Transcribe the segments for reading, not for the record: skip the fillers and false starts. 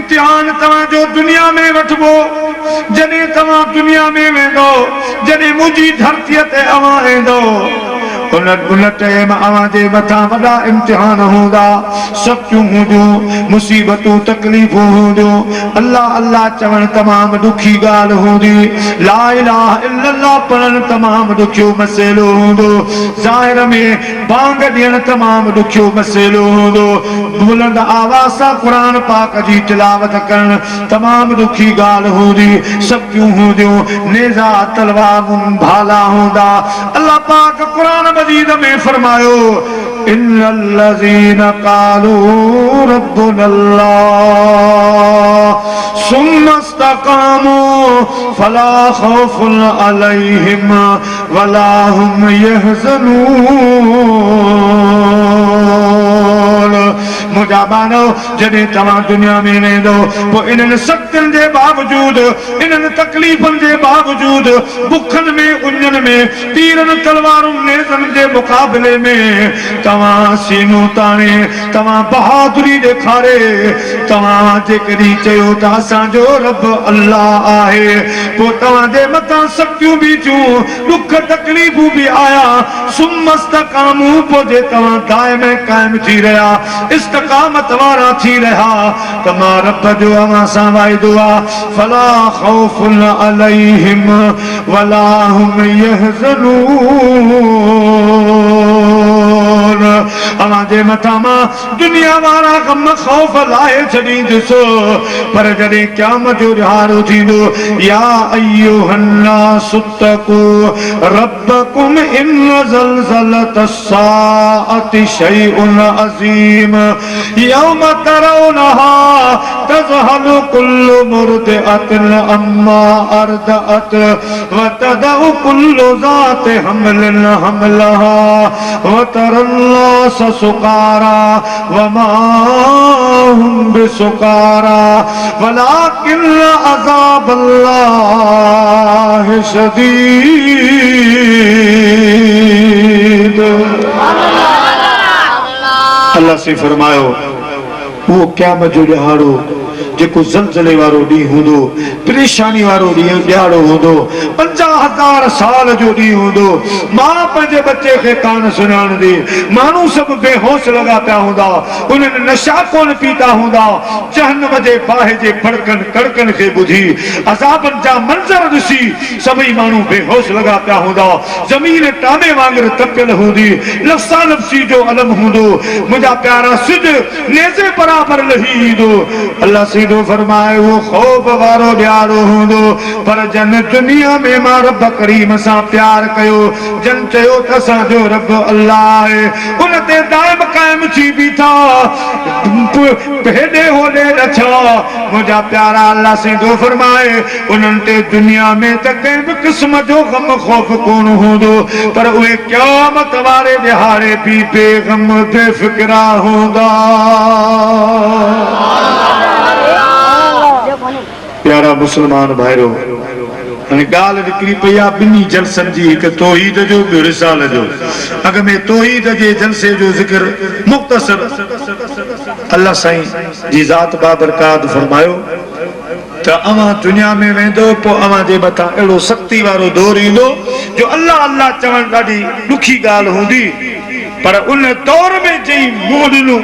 इम्तिहान तवा जो दुनिया में वठबो जने तवा दुनिया में वेंदो जने मुजी धरती ते अवा वेंदो उन टाइम आवाजे मथा वडा इम्तिहान होंदा सख्तियूं हूंदियूं मुसीबतूं तकलीफ़ूं हूंदियूं अल्लाह अल्लाह चवण तमाम दुखी ॻाल्हि हूंदी ला इलाहा इल्लल्लाह पढ़ण तमाम ॾुखियो मसइलो हूंदो ज़ाहिर में बांग ॾियण तमाम ॾुखियो मसइलो हूंदो बुलंद आवाज़ सां क़ुरान पाक जी तिलावत करण तमाम ॾुखी ॻाल्हि हूंदी सख्तियूं हूंदियूं नेज़ा तलवारूं भाला हूंदा अल्लाह पाक क़ुरान मजीद में फरमायो इन्नल्लज़ीना क़ालू रब्बुनल्लाह सुम्मा इस्तक़ामू फला खौफुन अलैहिम वला हुम यहज़नून मुझा बानो जॾहिं तव्हां दुनिया में वेंदो पोइ इन्हनि सख़्तियुनि जे बावजूद इन्हनि तकलीफ़ुनि जे बावजूद बुखनि में उञनि में तीरनि तलवारुनि नेज़नि जे मुक़ाबले में तव्हां सीनो ताणे तव्हां बहादुरी ॾेखारे तव्हां जेकॾहिं चयो त असांजो रब अल्लाह आहे पोइ तव्हांजे मथां सख़्तियूं बि थियूं ॾुख तकलीफ़ूं बि आया सुम्मा इस्तक़ामू पोइ जे तव्हां दाइम क़ाइम थी रहिया इस्तक़ामत वारा थी रहा तमा रब जो अवां सां वाइदो आहे फला खौफुन अलैहिम वला हुम यहज़नून अवां जे मथां मां दुनिया वारा गम खौफ लाहे छॾींदुसि पर जॾहिं क़यामत जो ॾिहाड़ो थींदो या अय्युहन्नासु इत्तक़ू रब्बकुम इन्न ज़लज़लतस्साअति शैउन अज़ीम यौम तरौनहा तज़हलु कुल्लु मुर्दिअतिन अम्मा अर्दअत व तदउ कुल्लु ज़ाति हमलिन हमलहा व तरन्नास सुकारा व मा हुम बिसुकारा वलाकिन्न अज़ाबल्लाहि शदीद। अल्लाह से फरमायो वो क़यामत जो ॾिहाड़ो जेको ज़लज़ले वारो ॾींहुं हूंदो परेशानी वारो ॾिहाड़ो हूंदो 50,000 साल जो ॾींहुं हूंदो मां पंहिंजे बच्चे खे कान सुञाणंदी माण्हू सभु बेहोश लॻा पिया हूंदा उन्हनि नशा कोन पीता हूंदा जहन्नम जे बाहि जे फड़कनि कड़कनि खे ॿुधी अज़ाबनि जा मंज़र ॾिसी सभई माण्हू बेहोश लॻा पिया हूंदा ज़मीन टामे वांगुरु तपियल हूंदी लफ़्सा लफ़्सी जो अलम हूंदो मुंहिंजा प्यारा सिज नेज़े बराबरि लही ईंदो अल्लाह सीधो फरमाए वो ख़ौफ़ वारो ॾियारो हूंदो पर जन दुनिया में मां रब करीम सां प्यार कयो जन चयो त असांजो रब अल्लाह आहे उन ते दाइम क़ाइम थी बीठा हेॾे होॾे रछा मुंहिंजा प्यारा अल्लाह सीधो फरमाए उन्हनि ते दुनिया में त कंहिं बि क़िस्म जो गम ख़ौफ़ कोन हूंदो पर उहे क़यामत वारे ॾिहाड़े बि बेगम बेफ़िक्रा हूंदा। प्यारा मुसलमान भाइरो हाणे ॻाल्हि निकिरी पई आहे ॿिन्ही जलसनि जी हिकु तौहीद जो ॿियो रिसाल जो अॻ में तौहीद जे जलसे जो ज़िक्र मुख़्तसर अल्लाह साईं जी ज़ात बाबरकात फरमायो त अवां दुनिया में वेंदो पोइ अवां जे मथां अहिड़ो सख़्ती वारो दौर ईंदो जो अल्लाह अल्लाह चवण ॾाढी ॾुखी ॻाल्हि हूंदी पर उन दौर में जई मुंहुं ॾिनो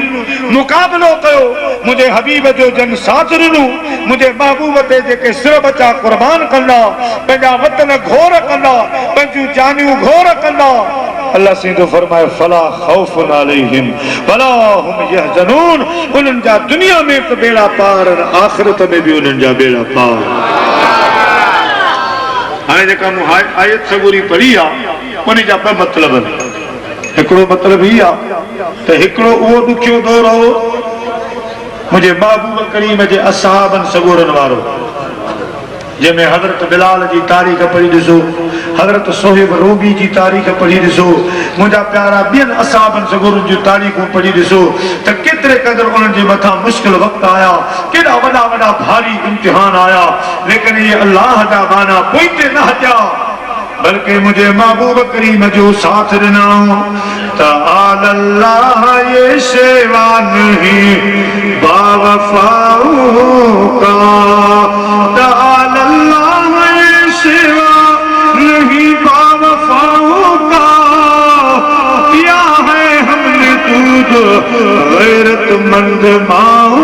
मुक़ाबिलो कयो मुंहिंजे हबीब जो जन साथ ॾिनो मुंहिंजे महबूब ते जेके सिर बचा क़ुर्बान कंदा पंहिंजा वतन घोर कंदा पंहिंजूं जानियूं घोर कंदा अल्लाह सीधो फरमाए फला खौफुन अलैहिम वला हुम यहज़नून उन्हनि जा दुनिया में त बेड़ा पार आख़िरत में बि उन्हनि जा बेड़ा पार। हाणे जेका मूं आयत सबूरी पढ़ी आहे उन जा ॿ मतिलब हिकिड़ो मतिलब ही आहे त हिकिड़ो उहो ॾुखियो दौर हो मुंहिंजे महबूब करीम जे असहाबनि सगोरनि वारो जंहिंमें हज़रत बिलाल जी तारीख़ पढ़ी ॾिसो हज़रत सोहेब रोबी जी तारीख़ पढ़ी ॾिसो मुंहिंजा प्यारा ॿियनि असहाबनि सगोरनि जूं तारीख़ूं पढ़ी ॾिसो त केतिरे क़दुरु उन्हनि जे मथां मुश्किल वक़्तु आया केॾा वॾा वॾा भारी इम्तिहान आया लेकिन इहे अल्लाह जा गाना पोइते न हटिया बल्कि मुझे महबूब करीम जो साथ देना त अल्लाह ये शेवा नहीं बावफाऊ गैरतमंद माओ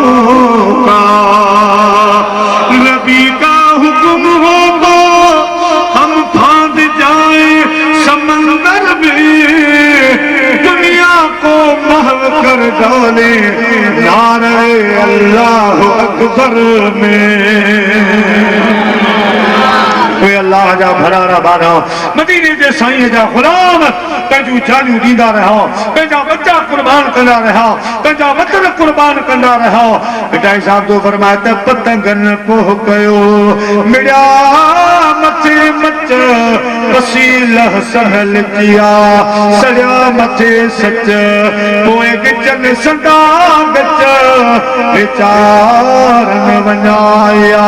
का नबी का हुक्म हो तो हम फांद जाए समंदर में दुनिया को महव कर डाले नारे अल्लाह अकबर में अल्लाह जा भरारा बाना मदीने जे साईं जा गुलाम पंहिंजूं जानियूं ॾींदा रहा पंहिंजा बच्चा कुर्बान कंदा रहा पंहिंजा वतन कुर्बान कंदा रहा मिठाई साहब जो फरमाया त पतंगन पोह कयो मिड़िया मथे मच वसीलह सहल किया सड़िया मथे सच पोए गिचन संदा गच विचार न वञाया